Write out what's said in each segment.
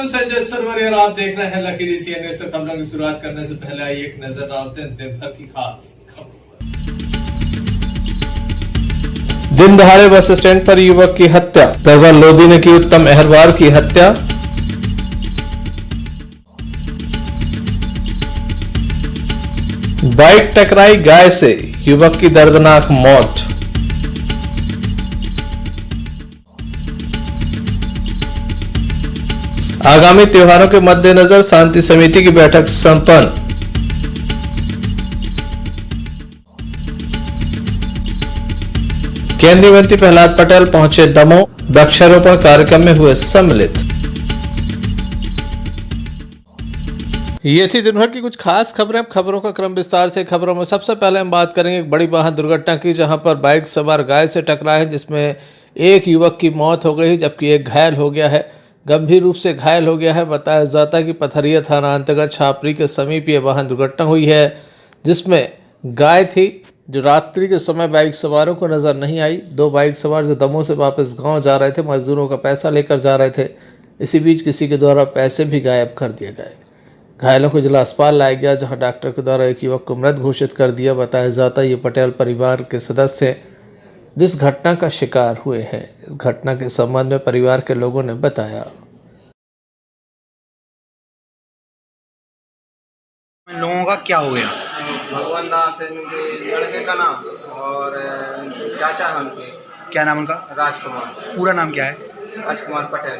मैं हूं संजय सरवरी और आप देख रहे हैं लकी डीसीएन न्यूज़। तो खबरों की शुरुआत करने से पहले आइए एक नजर डालते हैं दिन भर की खास खबरों। दिन दहाड़े बस स्टैंड पर युवक की हत्या, दरबार लोधी ने की उत्तम अहरवार की हत्या। बाइक टकराई गाय से, युवक की दर्दनाक मौत। आगामी त्योहारों के मद्देनजर शांति समिति की बैठक संपन्न। केंद्रीय मंत्री प्रहलाद पटेल पहुंचे दमोह, वृक्षारोपण कार्यक्रम में हुए सम्मिलित। ये थी दिन भर की कुछ खास खबरें। अब खबरों का क्रम विस्तार से। खबरों में सबसे पहले हम बात करेंगे एक बड़ी वाहन दुर्घटना की, जहां पर बाइक सवार गाय से टकरा है, जिसमें एक युवक की मौत हो गई जबकि एक घायल हो गया है, गंभीर रूप से घायल हो गया है। बताया जाता है कि पथरिया थाना अंतर्गत छापरी के समीप ये वाहन दुर्घटना हुई है, जिसमें गाय थी जो रात्रि के समय बाइक सवारों को नजर नहीं आई। दो बाइक सवार जो दमोह से वापस गांव जा रहे थे, मजदूरों का पैसा लेकर जा रहे थे। इसी बीच किसी के द्वारा पैसे भी गायब कर दिए गए। घायलों को जिला अस्पताल लाया गया, जहां डॉक्टर के द्वारा एक युवक को मृत घोषित कर दिया। बताया जाता है ये पटेल परिवार के सदस्य हैं जिस घटना का शिकार हुए हैं। इस घटना के संबंध में परिवार के लोगों ने बताया। लोगों का क्या हो गया? भगवान दास है उनके लड़के का नाम और चाचा है उनके। क्या नाम उनका? राजकुमार। पूरा नाम क्या है? राजकुमार पटेल।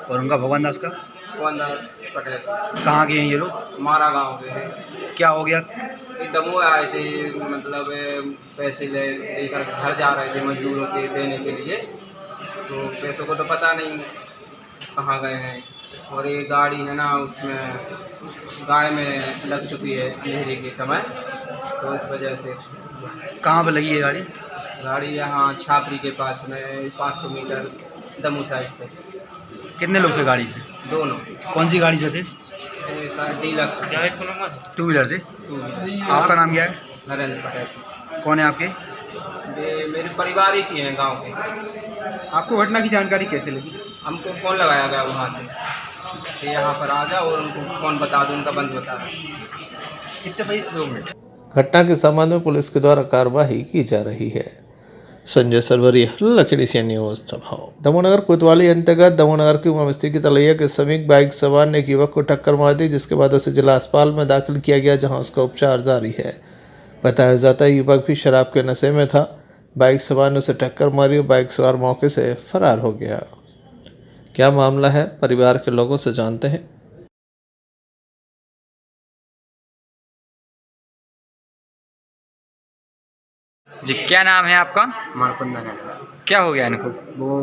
और उनका भगवान दास का? भगवान दास पटेल। कहाँ के हैं ये लोग? मारा गांव के हैं। क्या हो गया? ये दमोह आए थे, मतलब पैसे लेकर घर जा रहे थे मजदूरों के देने के लिए। तो पैसों को तो पता नहीं कहाँ गए हैं। और ये गाड़ी है ना, उसमें गाय में लग चुकी है अंधेरे के समय, तो इस वजह से। कहाँ पे लगी है गाड़ी? गाड़ी यहाँ छापरी के पास में 500 मीटर दमोह साइड पे। कितने लोग से गाड़ी से? दोनों। कौन सी गाड़ी से थे? Sir deluxe. टू व्हीलर से। आपका नाम क्या है? नरेंद्र पटेल। कौन है आपके? ये मेरे परिवार ही की हैं गांव के। आपको घटना की जानकारी कैसे लगी? हमको फ़ोन लगाया गया वहाँ से कि यहाँ पर आ जाओ और उनको फ़ोन बता दो, उनका बंद बता दो। कितने बजे? 2 मिनट। घटना के संबंध में पुलिस के द्वारा कार्रवाई की जा रही है। Sanjay Sarwari, lucky DCN news Damoh. Damohnagar कोतवाली अंतर्गत दमोहनगर की उमा की तलैया के समीप बाइक सवार ने एक युवक को टक्कर मार दी, जिसके बाद उसे जिला अस्पताल में दाखिल किया गया, जहां उसका उपचार जारी है। बताया जाता है युवक भी शराब के नशे में था। बाइक सवार ने उसे टक्कर मारी और बाइक सवार मौके से फरार हो गया। क्या मामला है, परिवार के लोगों से जानते हैं। जी, क्या नाम है आपका? मारकुंदा ने क्या हो गया इनको? वो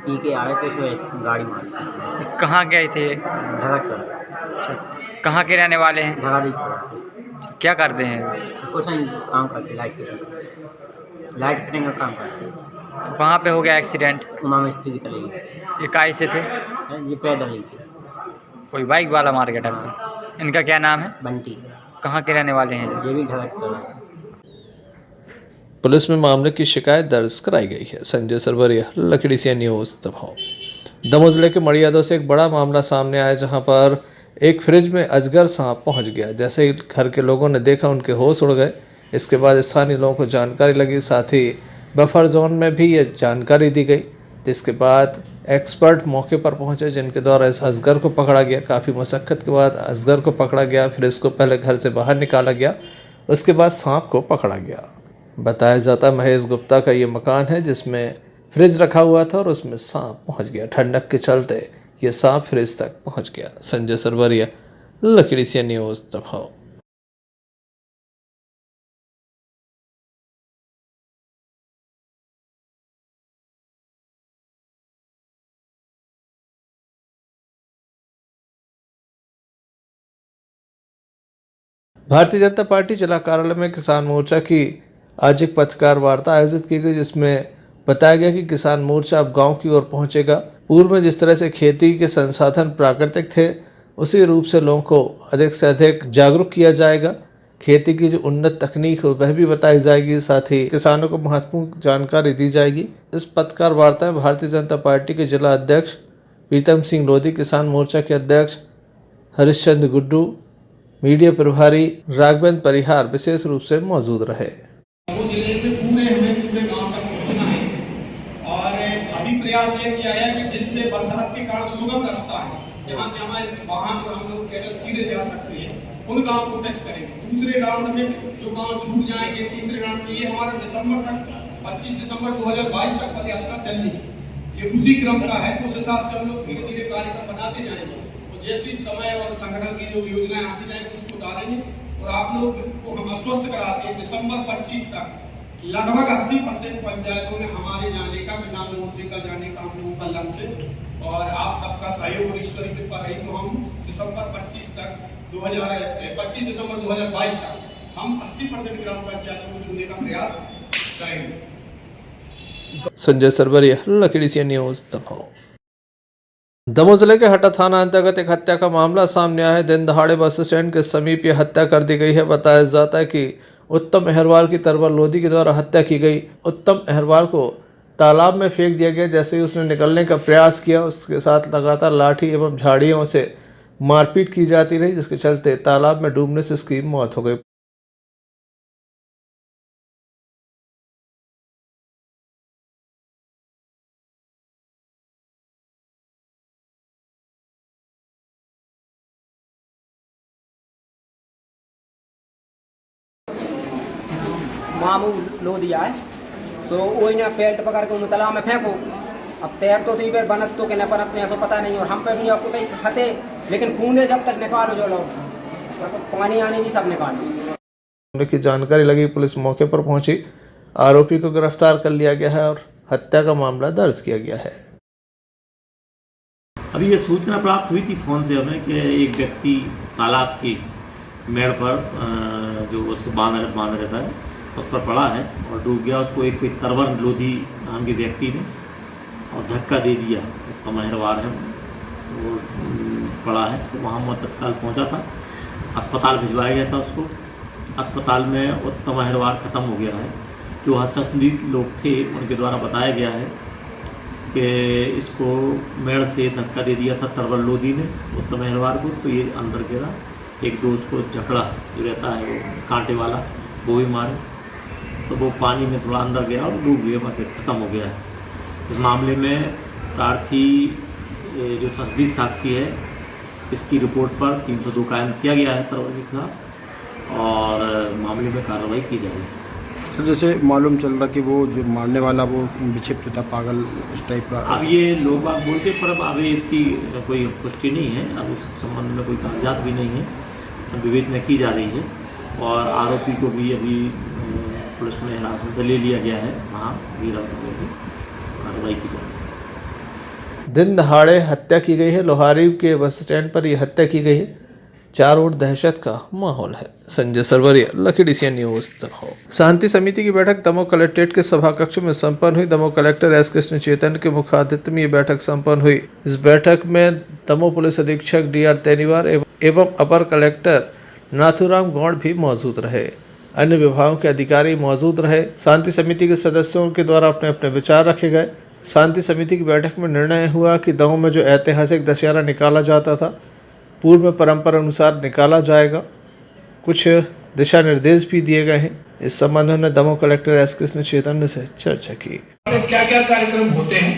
पी के आए थे, तो गाड़ी मारी। कहाँ गए थे? ढगत कहाँ के रहने वाले हैं? ढगाड़ी क्या करते हैं? कुछ नहीं, काम करते लाइट फिटिंग का काम करते। कहाँ पे हो गया एक्सीडेंट? उमा मिस्त्री की तरह ये काय से थे? ये पैदल ही थे। कोई बाइक वाला मार गया टक्कर। इनका क्या नाम है? बंटी। कहाँ के रहने वाले हैं? ये भी ढगत से। पुलिस में मामले की शिकायत दर्ज कराई गई है। Sanjay Sarwari, lucky DCN news Damoh. Damoh जिले के मड़ियादों से एक बड़ा मामला सामने आया, जहां पर एक फ्रिज में अजगर सांप पहुंच गया। जैसे ही घर के लोगों ने देखा, उनके होश उड़ गए। इसके बाद स्थानीय लोगों को जानकारी लगी, साथ ही बफर जोन में भी ये जानकारी दी गई, जिसके बाद एक्सपर्ट मौके पर पहुंचे, जिनके द्वारा इस अजगर को पकड़ा गया। काफ़ी मशक्क़त के बाद अजगर को पकड़ा गया। फिर इसको पहले घर से बाहर निकाला गया, उसके बाद सांप को पकड़ा गया। बताया जाता है महेश गुप्ता का ये मकान है, जिसमें फ्रिज रखा हुआ था और उसमें सांप पहुंच गया। ठंडक के चलते ये सांप फ्रिज तक पहुंच गया। Sanjay Sarwaria, lucky DCN news Damoh. Bharatiya Janata party जिला कार्यालय में किसान मोर्चा की आज एक पत्रकार वार्ता आयोजित की गई, जिसमें बताया गया कि किसान मोर्चा अब गांव की ओर पहुंचेगा। पूर्व में जिस तरह से खेती के संसाधन प्राकृतिक थे, उसी रूप से लोगों को अधिक से अधिक जागरूक किया जाएगा। खेती की जो उन्नत तकनीक है वह भी बताई जाएगी, साथ ही किसानों को महत्वपूर्ण जानकारी दी जाएगी। इस पत्रकार वार्ता में भारतीय जनता पार्टी के जिला अध्यक्ष प्रीतम सिंह लोधी किसान मोर्चा के अध्यक्ष हरिश्चंद्र गुड्डू, मीडिया प्रभारी राघवेंद्र परिहार विशेष रूप से मौजूद रहे। जिले में पूरे गांव तक पहुंचना है और अभी प्रयास ये किया है कि जिनसे बरसात के कारण सुगम रास्ता है, जहां से हमारे वाहन और हम लोग केरल सीधे जा सकते हैं, उन गांव को टच करेंगे। दूसरे राउंड में जो गांव छूट जाएंगे, तीसरे राउंड में ये हमारा दिसंबर तक 25 दिसंबर 2022 तक पद यात्रा चलनी है। ये उसी क्रम का है, उस हिसाब से हम लोग धीरे धीरे कार्यक्रम बनाते जाएंगे। तो जैसी समय और संगठन की जो योजनाएं आती जाएंगी उसको डालेंगे और आप लोग को हम आश्वस्त कराते हैं दिसंबर 25 तक लगभग 80% पंचायतों में हमारे जाने का, किसान मोर्चे का जाने का हम लोगों का लक्ष्य है। और आप सबका सहयोग और ईश्वरी कृपा रही तो हम दिसंबर 25 तक 25 दिसंबर 2022 तक हम 80% ग्राम पंचायतों को छूने का प्रयास करेंगे। संजय सरवरिया, लकीडी सी न्यूज, दमोह। दमोह जिले के हटा थाना अंतर्गत एक हत्या का मामला सामने आया है। दिन दहाड़े बस स्टैंड के समीप यह हत्या कर दी गई है। बताया जाता है कि उत्तम अहरवाल की तरवर लोधी के द्वारा हत्या की गई। उत्तम अहरवाल को तालाब में फेंक दिया गया। जैसे ही उसने निकलने का प्रयास किया, उसके साथ लगातार लाठी एवं झाड़ियों से मारपीट की जाती रही, जिसके चलते तालाब में डूबने से इसकी मौत हो गई। मामू लोधिया है सो वही ना पेल्ट पकड़ के उन्हें तालाब में फेंको। अब तैर तो थी फिर बनत तो कि न बनत में ऐसा पता नहीं। और हम पे भी आपको कहीं खाते, लेकिन खूने जब तक निकालो जो लोग तो पानी आने भी सब निकालो। मामले की जानकारी लगी, पुलिस मौके पर पहुंची, आरोपी को गिरफ्तार कर लिया गया है और हत्या का मामला दर्ज किया गया है। अभी ये सूचना प्राप्त हुई थी फोन से हमें कि एक व्यक्ति तालाब की मेड़ पर जो उसको बांध रहता है उस पर पड़ा है और डूब गया। उसको एक कोई तरवर लोधी नाम के व्यक्ति ने और धक्का दे दिया। उत्तम अहरवाल है वो पड़ा है, तो वहाँ मैं तत्काल पहुँचा था, अस्पताल भिजवाया गया था उसको। अस्पताल में उत्तम अहरवाल ख़त्म हो गया है। जो हत्यासंदिग्ध लोग थे उनके द्वारा बताया गया है कि इसको मेड़ से धक्का दे दिया था तरवर लोधी ने उत्तम अहरवाल को, तो ये अंदर गिरा। एक दो उसको झकड़ा जो रहता है वो कांटे वाला वो भी मारे, तो वो पानी में थोड़ा अंदर गया और डूब गया, मतलब ख़त्म हो गया है। इस मामले में प्रार्थी जो संदिग्ध साक्षी है इसकी रिपोर्ट पर 302 कायम किया गया है तरवर के खिलाफ और मामले में कार्रवाई की जाएगी। सर जैसे मालूम चल रहा कि वो जो मारने वाला वो विक्षिप्त था, पागल उस टाइप का। अब ये लोग बात बोलते पर अब अभी इसकी कोई पुष्टि नहीं है। अब इस संबंध में कोई कागजात भी नहीं है, विवेचना की जा रही है और आरोपी को भी अभी पुलिस ने हिरासत में ले लिया गया है। वहाँ कार्रवाई की जाएगी। दिन दहाड़े हत्या की गई है। लोहारी के बस स्टैंड पर यह हत्या की गई है। चारों ओर दहशत का माहौल है। संजय सरवरिया, लकीडी सी न्यूज, दमोह। शांति समिति की बैठक दमोह कलेक्ट्रेट के सभा कक्ष में संपन्न हुई। दमोह कलेक्टर एस कृष्ण चैतन्य के मुख्य आतिथ्य में यह बैठक संपन्न हुई। इस बैठक में दमोह पुलिस अधीक्षक DR तेनीवार एवं अपर कलेक्टर नाथुराम गौड़ भी मौजूद रहे। अन्य विभागों के अधिकारी मौजूद रहे। शांति समिति के सदस्यों के द्वारा अपने अपने विचार रखे गए। शांति समिति की बैठक में निर्णय हुआ कि दमोह में जो ऐतिहासिक दशहरा निकाला जाता था पूर्व में परंपरा अनुसार निकाला जाएगा। कुछ दिशा निर्देश भी दिए गए हैं। इस संबंध में दमोह कलेक्टर एस कृष्ण चैतन्य से चर्चा की। क्या क्या कार्यक्रम होते हैं,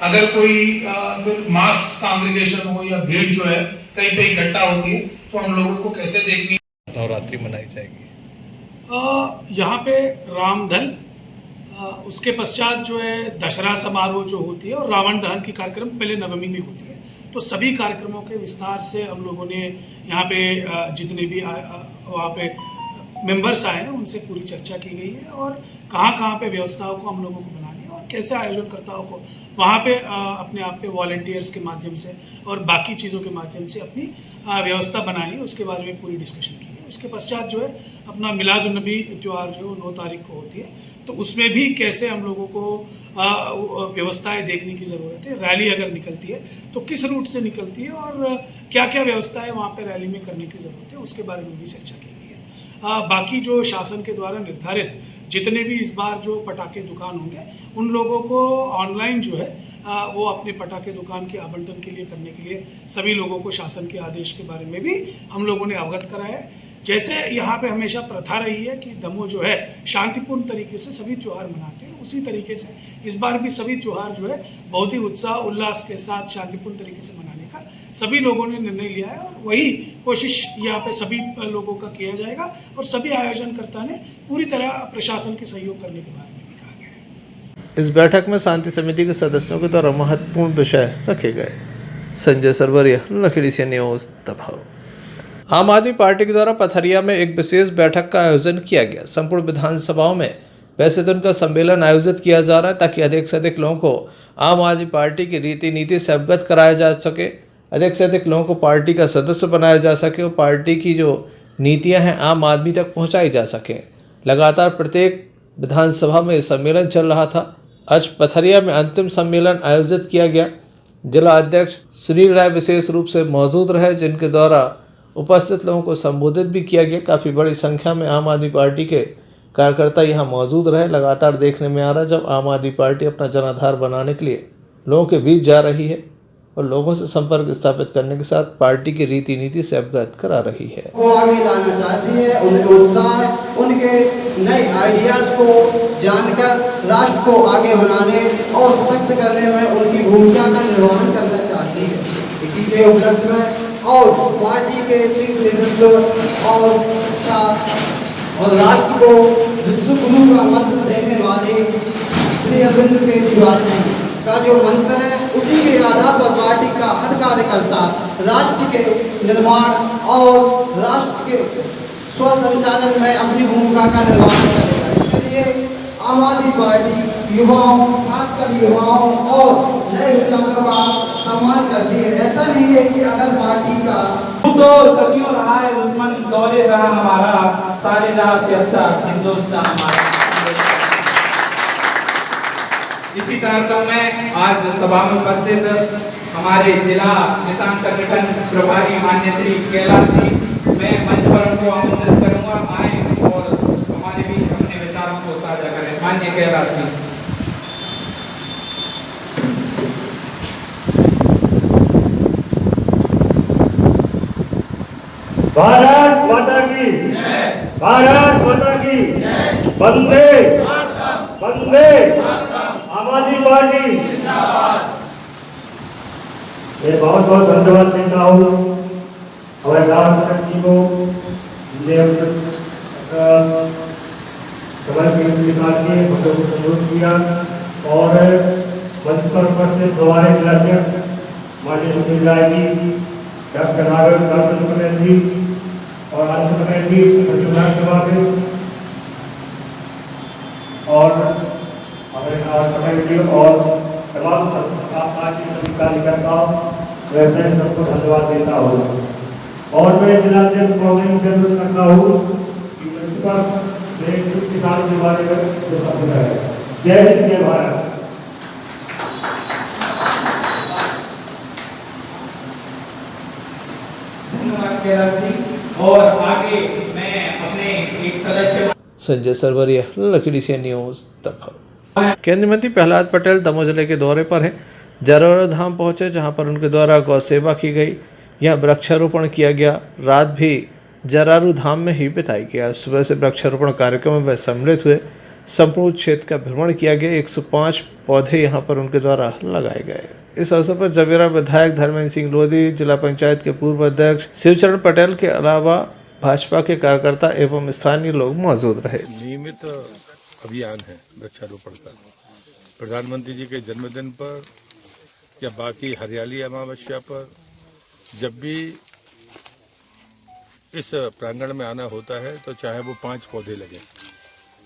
अगर कोई मास कांग्रेगेशन हो या भीड़ जो है कहीं पे इकट्ठा होती है तो हम लोगों को कैसे देखनी है। नवरात्रि मनाई जाएगी यहाँ पे रामदल, उसके पश्चात जो है दशहरा समारोह जो होती है और रावण दहन की कार्यक्रम पहले नवमी में होती है। तो सभी कार्यक्रमों के विस्तार से हम लोगों ने यहाँ पे जितने भी वहाँ पे मेंबर्स आए हैं उनसे पूरी चर्चा की गई है और कहाँ पे व्यवस्थाओं को हम लोगों को बनानी है और कैसे आयोजनकर्ताओं को वहाँ पे अपने आप पे वॉलंटियर्स के माध्यम से और बाकी चीज़ों के माध्यम से अपनी व्यवस्था बनानी है, उसके बारे में पूरी डिस्कशन की है। उसके पश्चात जो है अपना मिलादुन्नबी त्यौहार जो 9 तारीख को होती है, तो उसमें भी कैसे हम लोगों को व्यवस्थाएं देखने की ज़रूरत है। रैली अगर निकलती है तो किस रूट से निकलती है और क्या क्या व्यवस्थाएं वहाँ पे रैली में करने की ज़रूरत है, उसके बारे में भी चर्चा की गई है। बाकी जो शासन के द्वारा निर्धारित जितने भी इस बार जो पटाखे दुकान होंगे उन लोगों को ऑनलाइन जो है वो अपने पटाखे दुकान के आवंटन के लिए करने के लिए सभी लोगों को शासन के आदेश के बारे में भी हम लोगों ने अवगत कराया है। जैसे यहाँ पे हमेशा प्रथा रही है कि दमोह जो है शांतिपूर्ण तरीके से सभी त्यौहार मनाते हैं, उसी तरीके से इस बार भी सभी त्यौहार जो है बहुत ही उत्साह उल्लास के साथ शांतिपूर्ण तरीके से मनाने का सभी लोगों ने निर्णय लिया है और वही कोशिश यहाँ पे सभी लोगों का किया जाएगा और सभी आयोजनकर्ता ने पूरी तरह प्रशासन के सहयोग करने के बारे में भी कहा गया है। इस बैठक में शांति समिति के सदस्यों के द्वारा महत्वपूर्ण विषय रखे गए। संजय सरवरिया, लखीडी से न्यूज़, दमोह। आम आदमी पार्टी के द्वारा पथरिया में एक विशेष बैठक का आयोजन किया गया। संपूर्ण विधानसभाओं में वैसे तो उनका सम्मेलन आयोजित किया जा रहा है ताकि अधिक से अधिक लोगों को आम आदमी पार्टी की रीति नीति से अवगत कराया जा सके, अधिक से अधिक लोगों को पार्टी का सदस्य बनाया जा सके और पार्टी की जो नीतियां हैं आम आदमी तक पहुंचाई जा सकें। लगातार प्रत्येक विधानसभा में सम्मेलन चल रहा था। आज पथरिया में अंतिम सम्मेलन आयोजित किया गया। जिला अध्यक्ष सुनील राय विशेष रूप से मौजूद रहे, जिनके द्वारा उपस्थित लोगों को संबोधित भी किया गया। काफ़ी बड़ी संख्या में आम आदमी पार्टी के कार्यकर्ता यहाँ मौजूद रहे। लगातार देखने में आ रहा है जब आम आदमी पार्टी अपना जनाधार बनाने के लिए लोगों के बीच जा रही है और लोगों से संपर्क स्थापित करने के साथ पार्टी की रीति नीति से अवगत करा रही है। वो आगे लाना चाहती है, उनके उत्साह, उनके नए आइडियाज को जानकर राष्ट्र को आगे बनाने और सशक्त करने में उनकी भूमिका का निर्वहन करना चाहती है। इसी के उपलक्ष्य में और पार्टी के शीर्ष नेतृत्व और शिक्षा और राष्ट्र को विश्व गुरु का मंत्र देने वाले श्री अरविंद केजरीवाल जी का जो मंत्र है, उसी के आधार पर पार्टी का हर कार्यकर्ता राष्ट्र के निर्माण और राष्ट्र के स्वसंचालन में अपनी भूमिका का निर्वहन करेगा। इसके लिए आम आदमी पार्टी युवाओं, खासकर युवाओं और नए विचारों का सम्मान करती है। ऐसा नहीं है कि अगर पार्टी का तो सदियों रहा है दुश्मन, दौरे जहां हमारा, सारे जहां से अच्छा हिंदुस्तान हमारा। इसी कार्यक्रम में आज सभा में उपस्थित हमारे जिला किसान संगठन प्रभारी माननीय श्री कैलाश जी, मैं मंच पर उनको आमंत्रित करूंगा, आए और हमारे बीच अपने विचारों को साझा करें। माननीय कैलाश जी। भारत माता की, भारत माता की, वंदे वंदे, आम आदमी पार्टी। मैं बहुत बहुत धन्यवाद देता हूँ हमारे राम जी को, जिन्हें समय निकाल के हम लोग को सहयोग किया और मंच पर उपस्थित हमारे जिलाध्यक्ष माननीय सुनील राय जी, डॉक्टर नागर पटेल जी और आनंद पटेल जी विधानसभा से और पटेल जी और तमाम पार्टी सभी कार्यकर्ताओं, मैं सबको धन्यवाद देता हूँ। और मैं जिलाध्यक्ष महोदय से अनुरोध करता हूँ कि मंच पर कुछ किसानों के बारे में जो शब्द है। जय हिंद, जय भारत। और आगे मैं अपने एक सदस्य संजय सरवरिया, लखीडी से न्यूज़, दमोह। केंद्रीय मंत्री प्रहलाद पटेल दमोह जिले के दौरे पर है। जरारू धाम पहुंचे, जहां पर उनके द्वारा गौ सेवा की गई। यहां वृक्षारोपण किया गया। रात भी जरारू धाम में ही बिताई गया। सुबह से वृक्षारोपण कार्यक्रम में सम्मिलित हुए। संपूर्ण क्षेत्र का भ्रमण किया गया। 105 पौधे यहां पर उनके द्वारा लगाए गए। इस अवसर पर जवेरा विधायक धर्मेंद्र सिंह लोधी, जिला पंचायत के पूर्व अध्यक्ष शिवचरण पटेल के अलावा भाजपा के कार्यकर्ता एवं स्थानीय लोग मौजूद रहे। नियमित अभियान है वृक्षारोपण का। प्रधानमंत्री जी के जन्मदिन पर या बाकी हरियाली अमावस्या पर जब भी इस प्रांगण में आना होता है तो चाहे वो 5 पौधे लगे।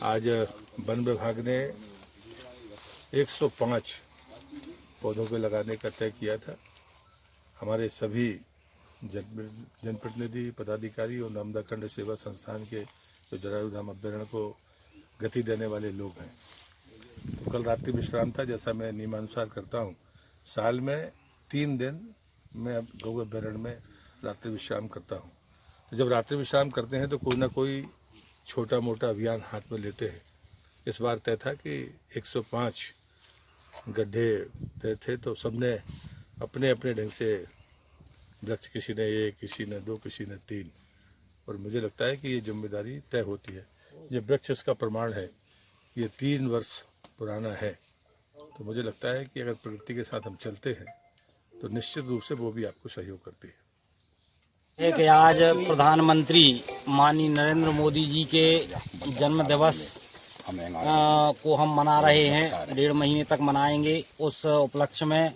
आज वन विभाग ने 105 पौधों को लगाने का तय किया था। हमारे सभी जनप्रतिनिधि, पदाधिकारी और नर्मदा खंड सेवा संस्थान के जो जरारू धाम अभ्यारण्य को गति देने वाले लोग हैं। तो कल रात्रि विश्राम था, जैसा मैं नियमानुसार करता हूँ। साल में 3 दिन मैं गौ अभ्यारण्य में रात्रि विश्राम करता हूँ। तो जब रात्रि विश्राम करते हैं तो कोई ना कोई छोटा मोटा अभियान हाथ में लेते हैं। इस बार तय था कि 105 गड्ढे तय थे, तो सबने अपने अपने ढंग से वृक्ष, किसी ने 1, किसी ने 2, किसी ने 3, और मुझे लगता है कि ये जिम्मेदारी तय होती है। ये वृक्ष इसका प्रमाण है, ये 3 वर्ष पुराना है, तो मुझे लगता है कि अगर प्रकृति के साथ हम चलते हैं तो निश्चित रूप से वो भी आपको सहयोग करती है। एक आज प्रधानमंत्री माननीय नरेंद्र मोदी जी के जन्म दिवस को हम मना रहे हैं, 1.5 महीने तक मनाएंगे। उस उपलक्ष्य में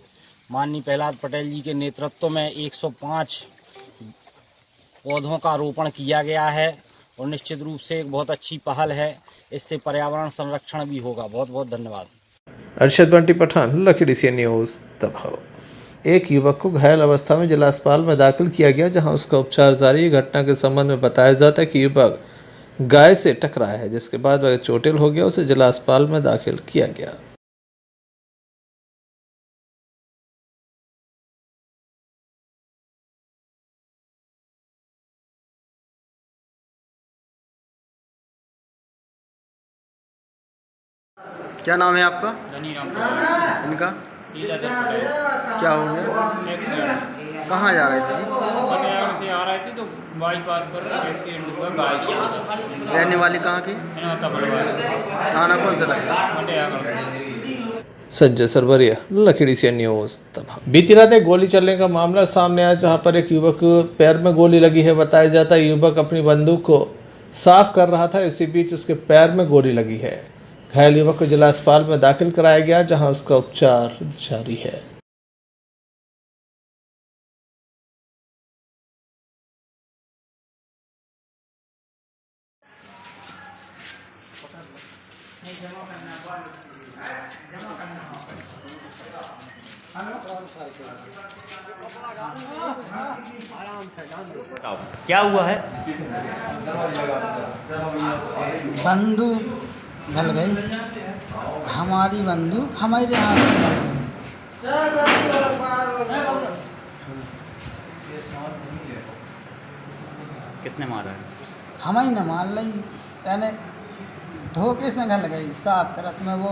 माननीय प्रहलाद पटेल जी के नेतृत्व में 105 पौधों का रोपण किया गया है और निश्चित रूप से एक बहुत अच्छी पहल है। इससे पर्यावरण संरक्षण भी होगा। बहुत बहुत धन्यवाद। अरशद बंटी पठान, लखीडी सी न्यूज़, दबाव। एक युवक को घायल अवस्था में जिला अस्पताल में दाखिल किया गया, जहां उसका उपचार जारी है। घटना के संबंध में बताया जाता है कि युवक गाय से टकराया है, जिसके बाद वह चोटिल हो गया, उसे जिला अस्पताल में दाखिल किया गया। क्या नाम है आपका? धनीराम इनका पटेल। क्या हो गया? एक्सीडेंट कहाँ जा रहे थे? पटियाला से आ रहे थे तो बाईपास पर एक्सीडेंट हुआ। गाय से रहने वाली कहाँ की? थाना कौन सा लगता है? संजय सरवरिया, लखीडी सी न्यूज़, दबाव। बीती रात एक गोली चलने का मामला सामने आया, जहां पर एक युवक को पैर में गोली लगी है। बताया जाता है युवक अपनी बंदूक को साफ कर रहा था, इसी बीच उसके पैर में गोली लगी है। घायल युवक को जिला अस्पताल में दाखिल कराया गया, जहां उसका उपचार जारी है। क्या हुआ है? बंदूक ढल गई, हमारी बंदूक हमारे हाथ में ढल गई। किसने मारा है? हम ही न मान ली, यानी धोखे से ढल गई। साफ करत में वो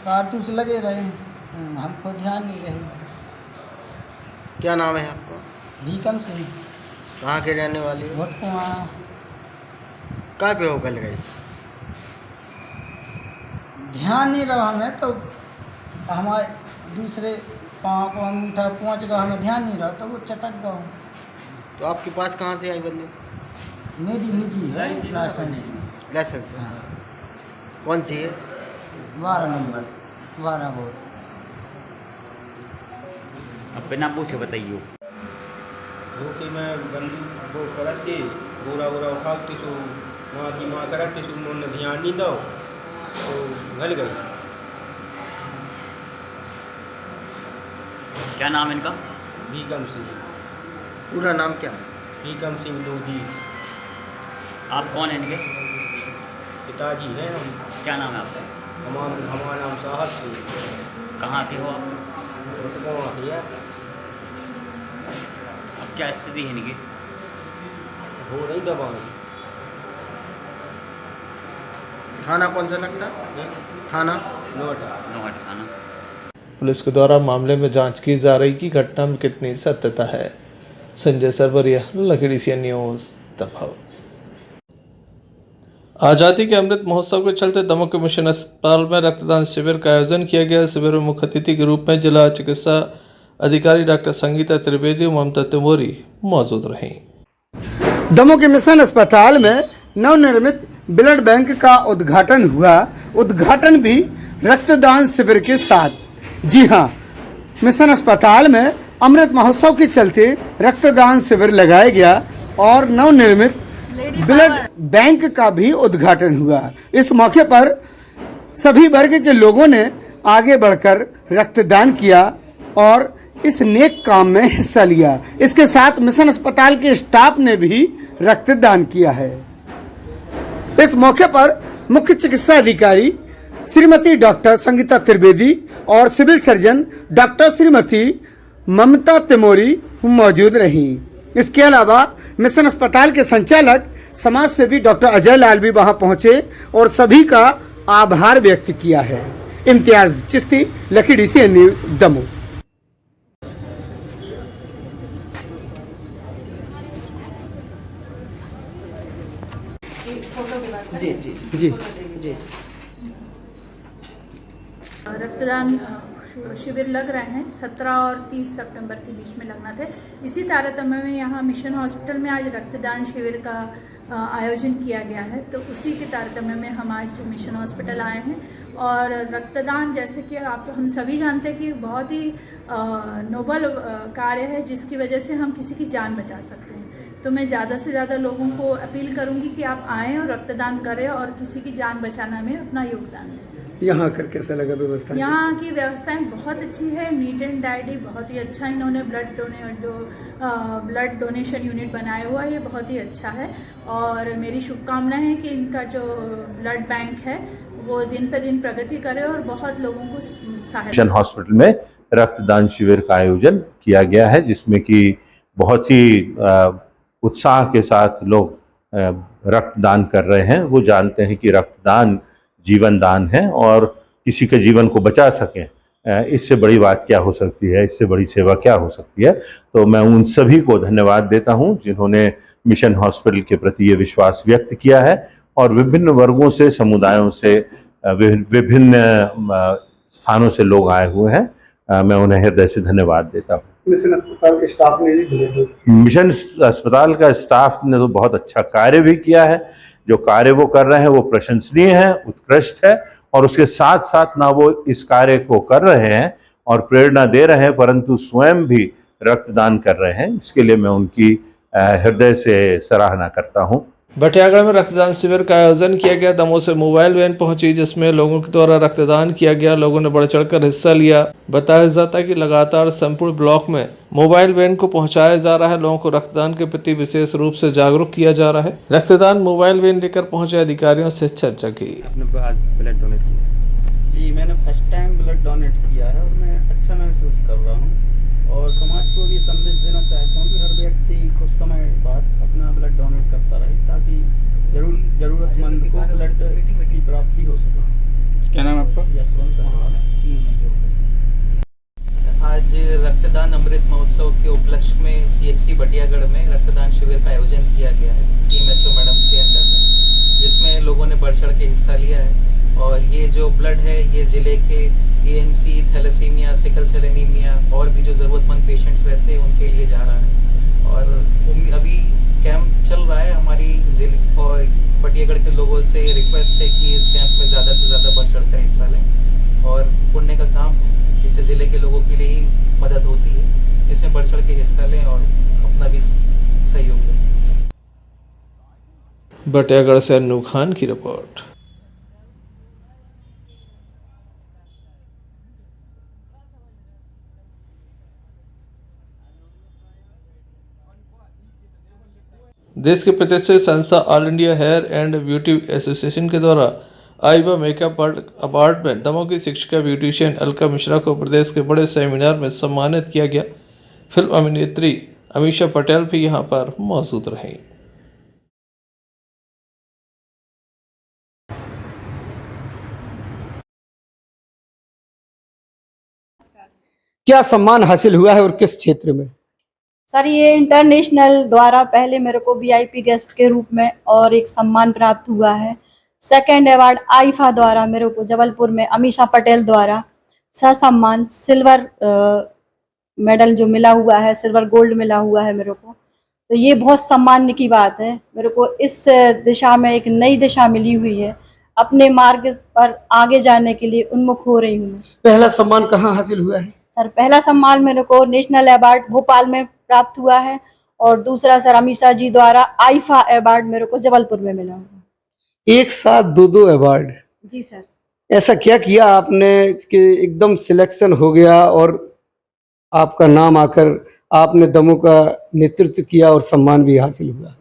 कारतूस लगे रहे, हमको ध्यान नहीं रही। क्या नाम है आपका? भीकम सिंह। कहाँ के रहने वाली? भोटकुआ। कहाँ पे हो गल गई? ध्यान नहीं रहा हमें, तो हमारे दूसरे पाँव को अंगूठा पहुँच गया, हमें ध्यान नहीं रहा तो वो चटक गया। तो आपके पास कहाँ से आई बंदूक? मेरी निजी है, लाइसेंस। लाइसेंस? हाँ। कौन सी है? 12 नंबर, 12 बोल। अब बिना पूछे बताइए। धोखे में बंदूक वो करते गोरा गोरा उठाते सो माँ की माँ करते सो उन्होंने ध्यान नहीं दो तो गल गई। क्या नाम है इनका? भीकम सिंह। पूरा नाम क्या है? भीकम सिंह लोधी। आप कौन हैं इनके? पिताजी हैं हम। क्या नाम है आपका? हमारा नाम साहब सिंह। कहाँ के हो आप? है। अब क्या स्थिति है इनकी? हो रही दवाएं। थाना कौन सा लगता? थाना नोहटा थाना। पुलिस के द्वारा मामले में जांच की जा रही कि घटना में कितनी सत्यता है। संजय सरवरिया, लखीडी सी न्यूज़, दबाव। आज़ादी के अमृत महोत्सव के चलते दमोह के मिशन अस्पताल में रक्तदान शिविर का आयोजन किया गया। शिविर में मुख्य अतिथि के रूप में जिला चिकित्सा अधिकारी डॉक्टर संगीता त्रिवेदी और ममता तिमोरी मौजूद रहीं। दमोह के मिशन अस्पताल में नवनिर्मित ब्लड बैंक का उद्घाटन हुआ। उद्घाटन भी रक्तदान शिविर के साथ। जी हाँ, मिशन अस्पताल में अमृत महोत्सव के चलते रक्तदान शिविर लगाया गया और नवनिर्मित ब्लड बैंक का भी उद्घाटन हुआ। इस मौके पर सभी वर्ग के लोगों ने आगे बढ़कर रक्तदान किया और इस नेक काम में हिस्सा लिया। इसके साथ मिशन अस्पताल के स्टाफ ने भी रक्तदान किया है। इस मौके पर मुख्य चिकित्सा अधिकारी श्रीमती डॉक्टर संगीता त्रिवेदी और सिविल सर्जन डॉक्टर श्रीमती ममता तिमोरी मौजूद रहीं। इसके अलावा मिशन अस्पताल के संचालक समाज सेवी डॉक्टर अजय लाल भी वहां पहुंचे और सभी का आभार व्यक्त किया है। Imtiyaz Chishti, lucky DCN news, Damoh. जी जी जी जी। रक्तदान शिविर लग रहे हैं 17 और 30 सितंबर के बीच में लगना थे। इसी तारतम्य में यहाँ मिशन हॉस्पिटल में आज रक्तदान शिविर का आयोजन किया गया है, तो उसी के तारतम्य में हम आज मिशन हॉस्पिटल आए हैं। और रक्तदान, जैसे कि हम सभी जानते हैं कि बहुत ही नोबल कार्य है, जिसकी वजह से हम किसी की जान बचा सकते हैं। तो मैं ज़्यादा से ज़्यादा लोगों को अपील करूंगी कि आप आएँ और रक्तदान करें और किसी की जान बचाने में अपना योगदान दें। यहाँ आकर कैसा लगा व्यवस्था? यहाँ की व्यवस्थाएं बहुत अच्छी है, नीट एंड टाइडी, बहुत ही अच्छा इन्होंने ब्लड डोनेशन यूनिट बनाया हुआ है, ये बहुत ही अच्छा है। और मेरी शुभकामनाएं है कि इनका जो ब्लड बैंक है वो दिन पे दिन प्रगति करे और बहुत लोगों को सहायता। मिशन हॉस्पिटल में रक्तदान शिविर का आयोजन किया गया है, जिसमें कि बहुत ही उत्साह के साथ लोग रक्तदान कर रहे हैं। वो जानते हैं कि रक्तदान जीवन दान है और किसी के जीवन को बचा सकें, इससे बड़ी बात क्या हो सकती है, इससे बड़ी सेवा क्या हो सकती है। तो मैं उन सभी को धन्यवाद देता हूं जिन्होंने मिशन हॉस्पिटल के प्रति ये विश्वास व्यक्त किया है और विभिन्न वर्गों से, समुदायों से, विभिन्न स्थानों से लोग आए हुए हैं। मैं उन्हें हृदय से धन्यवाद देता हूँ। मिशन अस्पताल के स्टाफ ने भी मिशन अस्पताल का स्टाफ ने तो बहुत अच्छा कार्य भी किया है। जो कार्य वो कर रहे हैं वो प्रशंसनीय है, उत्कृष्ट है, और उसके साथ साथ ना वो इस कार्य को कर रहे हैं और प्रेरणा दे रहे हैं, परंतु स्वयं भी रक्तदान कर रहे हैं। इसके लिए मैं उनकी हृदय से सराहना करता हूँ। बटियागढ़ में रक्तदान शिविर का आयोजन किया गया। दमोह से मोबाइल वैन पहुंची जिसमें लोगों के द्वारा रक्तदान किया गया। लोगों ने बढ़ चढ़कर हिस्सा लिया। बताया जाता है कि लगातार संपूर्ण ब्लॉक में मोबाइल वैन को पहुंचाया जा रहा है। लोगों को रक्तदान के प्रति विशेष रूप से जागरूक किया जा रहा है। रक्तदान मोबाइल वैन लेकर पहुंचे अधिकारियों से चर्चा की। ब्लड डोनेट किया जी, मैंने फर्स्ट टाइम ब्लड डोनेट किया है और मैं अच्छा महसूस कर रहा हूँ और समाज को भी संदेश देना चाहता हूँ कि हर व्यक्ति कुछ समय बाद अपना ब्लड डोनेट करता रहे ताकि जरूरतमंद को ब्लड की प्राप्ति हो सके। क्या नाम आपका? यशवंत। आज रक्तदान अमृत महोत्सव के उपलक्ष्य में CHC बटियागढ़ में रक्तदान शिविर का आयोजन किया गया है CMHO मैडम के अंडर में, जिसमें लोगों ने बढ़ चढ़ के हिस्सा लिया है। और ये जो ब्लड है ये ज़िले के ANC, thalassemia, sickle cell anaemia और भी जो ज़रूरतमंद पेशेंट्स रहते हैं उनके लिए जा रहा है। और अभी कैंप चल रहा है। हमारी ज़िले और बटियागढ़ के लोगों से रिक्वेस्ट है कि इस कैंप में ज़्यादा से ज़्यादा बढ़ चढ़ कर हिस्सा लें और पुण्य का काम है, इससे ज़िले के लोगों के लिए ही मदद होती है। इसमें बढ़ चढ़ के हिस्सा लें और अपना भी सहयोग दें। बटियागढ़ से अन्नू खान की रिपोर्ट। देश के प्रतिष्ठित संस्था All India Hair and Beauty Association के द्वारा आईबा मेकअप अवार्ड में दमोह की शिक्षिका ब्यूटिशियन अलका मिश्रा को प्रदेश के बड़े सेमिनार में सम्मानित किया गया। फिल्म अभिनेत्री अमीषा पटेल भी यहां पर मौजूद रहीं। क्या सम्मान हासिल हुआ है और किस क्षेत्र में? सर, ये इंटरनेशनल द्वारा पहले मेरे को VIP गेस्ट के रूप में और एक सम्मान प्राप्त हुआ है। सेकंड अवार्ड आईफा द्वारा मेरे को जबलपुर में अमीषा पटेल द्वारा ससम्मान सिल्वर मेडल जो मिला हुआ है, सिल्वर गोल्ड मिला हुआ है मेरे को। तो ये बहुत सम्मान की बात है। मेरे को इस दिशा में एक नई दिशा मिली हुई है। अपने मार्ग पर आगे जाने के लिए उन्मुख हो रही हूँ। पहला सम्मान कहाँ हासिल हुआ है? सर, पहला सम्मान मेरे को नेशनल अवार्ड भोपाल में प्राप्त हुआ है और दूसरा सर अमीषा जी द्वारा आईफा अवार्ड मेरे को जबलपुर में मिला हुआ। एक साथ दो अवार्ड? जी सर। ऐसा क्या किया आपने कि एकदम सिलेक्शन हो गया और आपका नाम आकर आपने दमोह का नेतृत्व किया और सम्मान भी हासिल हुआ?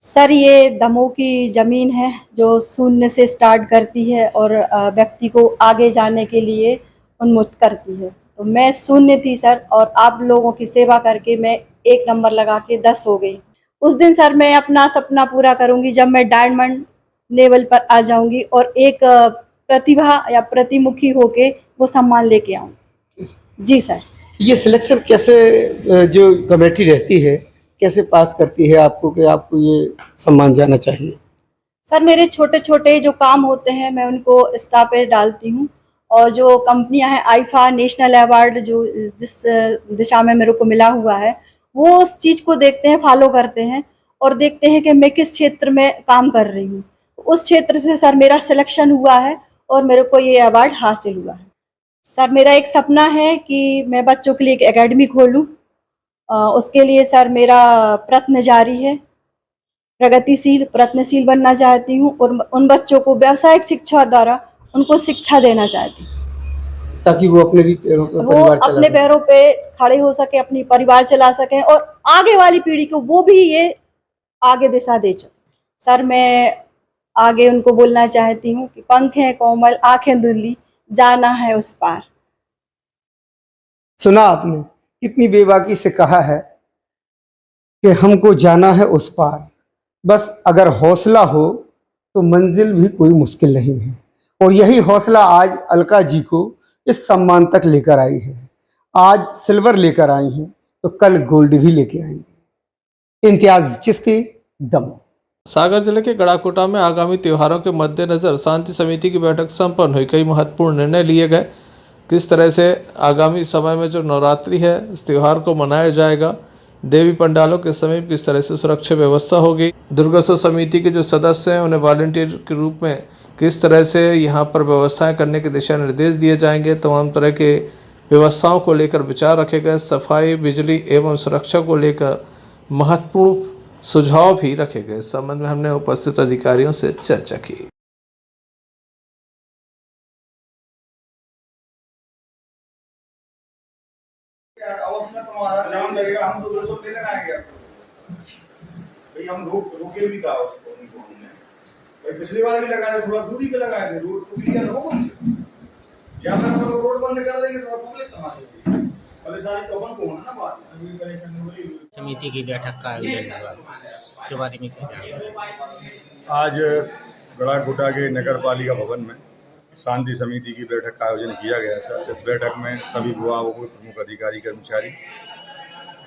सर, ये दमोह की जमीन है जो शून्य से स्टार्ट करती है और व्यक्ति को आगे जाने के लिए उन्मुक्त करती है। तो मैं शून्य थी सर, और आप लोगों की सेवा करके मैं 1 नंबर लगा के 10 हो गई। उस दिन सर मैं अपना सपना पूरा करूंगी जब मैं डायमंड लेवल पर आ जाऊंगी और एक प्रतिभा या प्रतिमुखी होके वो सम्मान लेके आऊंगी। जी सर। ये सिलेक्शन कैसे जो कमेटी रहती है कैसे पास करती है आपको कि आपको ये सम्मान जाना चाहिए? सर मेरे छोटे छोटे जो काम होते हैं मैं उनको स्टाफ पे डालती हूँ और जो कंपनियां हैं आईफा नेशनल अवार्ड जो जिस दिशा में मेरे को मिला हुआ है वो उस चीज़ को देखते हैं, फॉलो करते हैं और देखते हैं कि मैं किस क्षेत्र में काम कर रही हूँ। उस क्षेत्र से सर मेरा सिलेक्शन हुआ है और मेरे को ये अवार्ड हासिल हुआ है। सर मेरा एक सपना है कि मैं बच्चों के लिए एक एकेडमी खोलूँ। उसके लिए सर मेरा प्रयत्न जारी है। प्रयत्नशील बनना चाहती हूँ और उन बच्चों को व्यावसायिक शिक्षा द्वारा उनको शिक्षा देना चाहती हूँ ताकि वो अपने भी अपने पैरों पे खड़े हो सके, अपनी परिवार चला सकें और आगे वाली पीढ़ी को वो भी ये आगे दिशा दे सके। सर मैं आगे उनको बोलना चाहती हूँ कि पंख हैं कोमल, आंखें धुंधली, जाना है उस पार। सुना आपने कितनी बेबाकी से कहा है कि हमको जाना है उस पार, बस अगर हौसला हो तो मंजिल भी कोई मुश्किल नहीं है। और यही हौसला आज अलका जी को इस सम्मान तक लेकर आई है। आज सिल्वर लेकर आई हैं तो कल गोल्ड भी लेके आएंगे। इम्तियाज चिश्ती, दमोह। सागर जिले के गड़ाकोटा में आगामी त्योहारों के मद्देनजर शांति समिति की बैठक संपन्न हुई। कई महत्वपूर्ण निर्णय लिए गए। किस तरह से आगामी समय में जो नवरात्रि है इस त्यौहार को मनाया जाएगा, देवी पंडालों के समीप किस तरह से सुरक्षा व्यवस्था होगी, दुर्गोत्सव समिति के जो सदस्य हैं उन्हें वॉलंटियर के रूप में किस तरह से यहाँ पर व्यवस्थाएं करने के दिशा निर्देश दिए जाएंगे, तमाम तरह के व्यवस्थाओं को लेकर विचार रखे गए। सफाई, बिजली एवं सुरक्षा को लेकर महत्वपूर्ण सुझाव भी रखे गए। इस संबंध में हमने उपस्थित अधिकारियों से चर्चा की। तुम्हारा जाम लगेगा, हम तो बिल्कुल नहीं लगाएंगे भाई। हम रोके भी था उसको, उनको हमने भाई पिछली बार भी लगाए, थोड़ा दूरी पे लगाए थे। रोड तो क्लियर हो हमसे, या फिर हम लोग रोड बंद कर देंगे तो पब्लिक कहां से अभी सारी तो बंद होना ना बात। अभी परेशानी हो रही समिति की बैठक का आयोजन हुआ, उसके बारे में क्या? आज गड़ाकोटा के नगर पालिका भवन में शांति समिति की बैठक का आयोजन किया गया था। इस बैठक में सभी विभागों के प्रमुख अधिकारी, कर्मचारी,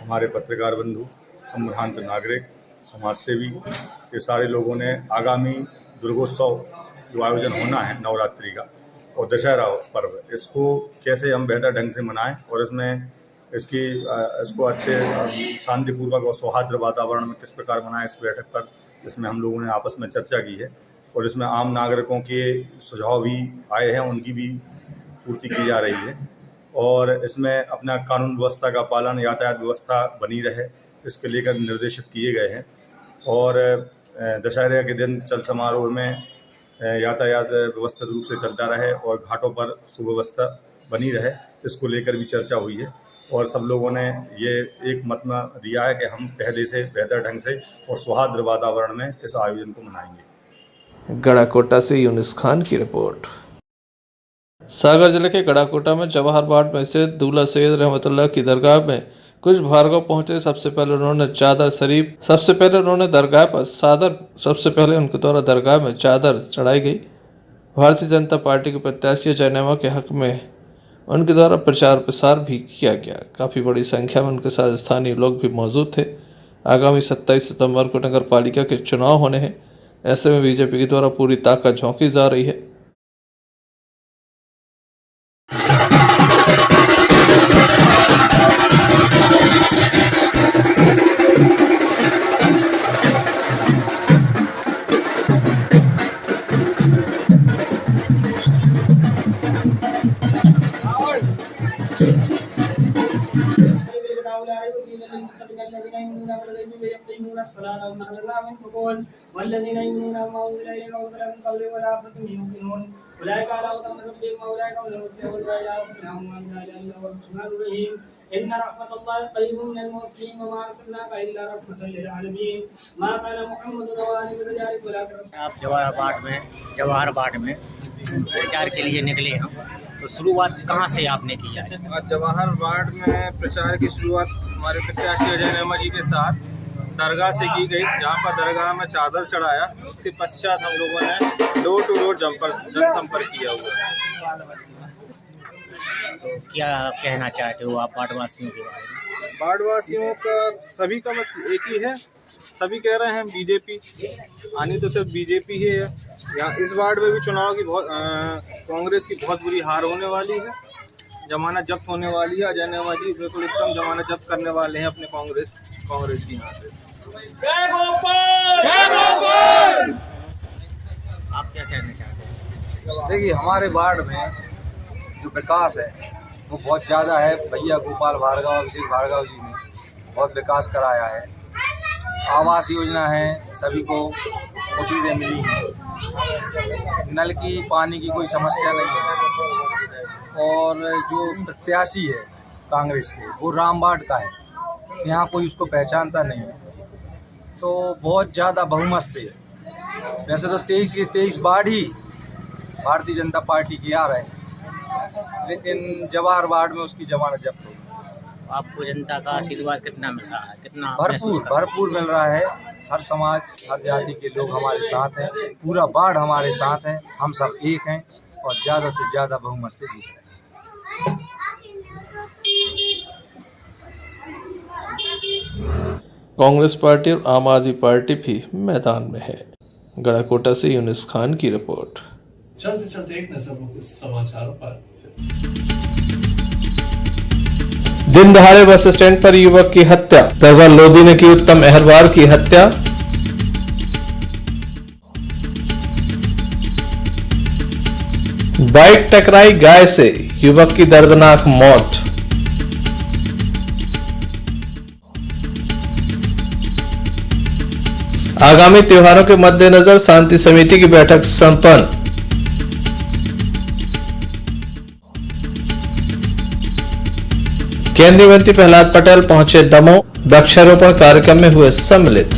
हमारे पत्रकार बंधु, संभ्रांत नागरिक, समाजसेवी, ये सारे लोगों ने आगामी दुर्गोत्सव जो आयोजन होना है नवरात्रि का और दशहरा पर्व, इसको कैसे हम बेहतर ढंग से मनाएं और इसको अच्छे शांतिपूर्वक और सौहार्द वातावरण में किस प्रकार मनाएं। इस बैठक पर इसमें हम लोगों ने आपस में चर्चा की है और इसमें आम नागरिकों के सुझाव भी आए हैं, उनकी भी पूर्ति की जा रही है और इसमें अपना कानून व्यवस्था का पालन, यातायात व्यवस्था बनी रहे, इसके लेकर निर्देशित किए गए हैं। और दशहरे के दिन चल समारोह में यातायात व्यवस्थित रूप से चलता रहे और घाटों पर सुव्यवस्था बनी रहे, इसको लेकर भी चर्चा हुई है और सब लोगों ने ये एक मत में दिया है कि हम पहले से बेहतर ढंग से और सौहार्द वातावरण में इस आयोजन को मनाएंगे। गड़ाकोटा से यूनिस खान की रिपोर्ट। सागर जिले के गड़ाकोटा में जवाहर बाग में से दूल्हा सैयद रहमतुल्लाह की दरगाह में कुछ भार्गव पहुंचे। सबसे पहले उन्होंने उनके द्वारा दरगाह में चादर चढ़ाई गई। भारतीय जनता पार्टी के प्रत्याशी जयनेमा के हक में उनके द्वारा प्रचार प्रसार भी किया गया। काफ़ी बड़ी संख्या में उनके साथ स्थानीय लोग भी मौजूद थे। आगामी 27 सितंबर को नगर पालिका के चुनाव होने हैं, ऐसे में बीजेपी के द्वारा पूरी ताकत झोंकी जा रही है। आप जवाहर बाट में प्रचार के लिए निकले हैं, तो शुरुआत कहाँ से आपने किया है? जवाहर बाट में प्रचार की शुरुआत हमारे प्रत्याशी जयनेमा जी के साथ दरगाह से की गई, जहाँ पर दरगाह में चादर चढ़ाया, उसके पश्चात हम लोगों ने डोर टू डोर जनसंपर्क किया हुआ है। तो क्या कहना चाहते हो आप बाढ़वासियों के बारे में? बाढ़वासियों का सभी का बस एक ही है, सभी कह रहे हैं बीजेपी आनी, तो सिर्फ बीजेपी ही है। यहाँ इस वार्ड में भी चुनाव की कांग्रेस की बहुत बुरी हार होने वाली है, जमानत जब्त होने वाली है। अजय नेमा जी बिल्कुल एकदम जमानत जब्त करने वाले हैं अपने कांग्रेस की यहाँ से। आप क्या कहना चाहते हैं? देखिए, हमारे वार्ड में जो विकास है वो बहुत ज़्यादा है। भैया गोपाल भार्गव, अभिषेक भार्गव जी ने बहुत विकास कराया है। आवास योजना है, सभी को कुटीरें मिली हैं, नल की पानी की कोई समस्या नहीं है। और जो प्रत्याशी है कांग्रेस से, वो रामबाड़ का है, यहाँ कोई उसको पहचानता नहीं है। तो बहुत ज़्यादा बहुमत से, वैसे तो 23 के 23 वार्ड ही भारतीय जनता पार्टी की आ रहे हैं, लेकिन जवाहर वार्ड में उसकी जमानत जब्त होगी। आपको जनता का आशीर्वाद कितना मिल रहा है? कितना भरपूर मिल रहा है। हर समाज, हर जाति के लोग हमारे साथ हैं, पूरा वार्ड हमारे साथ है, हम सब एक हैं और ज़्यादा से ज़्यादा बहुमत से जीत रहे हैं। कांग्रेस पार्टी और आम आदमी पार्टी भी मैदान में है। गढ़ाकोटा से यूनुस खान की रिपोर्ट। चलते एक नजर समाचारों पर। दिन दहाड़े बस स्टैंड पर युवक की हत्या, दरबार लोधी ने की उत्तम अहरवार की हत्या। बाइक टकराई गाय से, युवक की दर्दनाक मौत। आगामी त्योहारों के मद्देनजर शांति समिति की बैठक संपन्न। केंद्रीय मंत्री प्रहलाद पटेल पहुंचे दमोह, वृक्षारोपण कार्यक्रम में हुए सम्मिलित। तो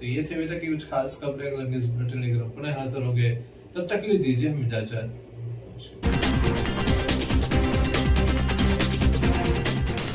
ये थे अभी तक की कुछ खास खबरें। पुनः हाजिर हो गए, तब तक के लिए दीजिए हम इजाजत।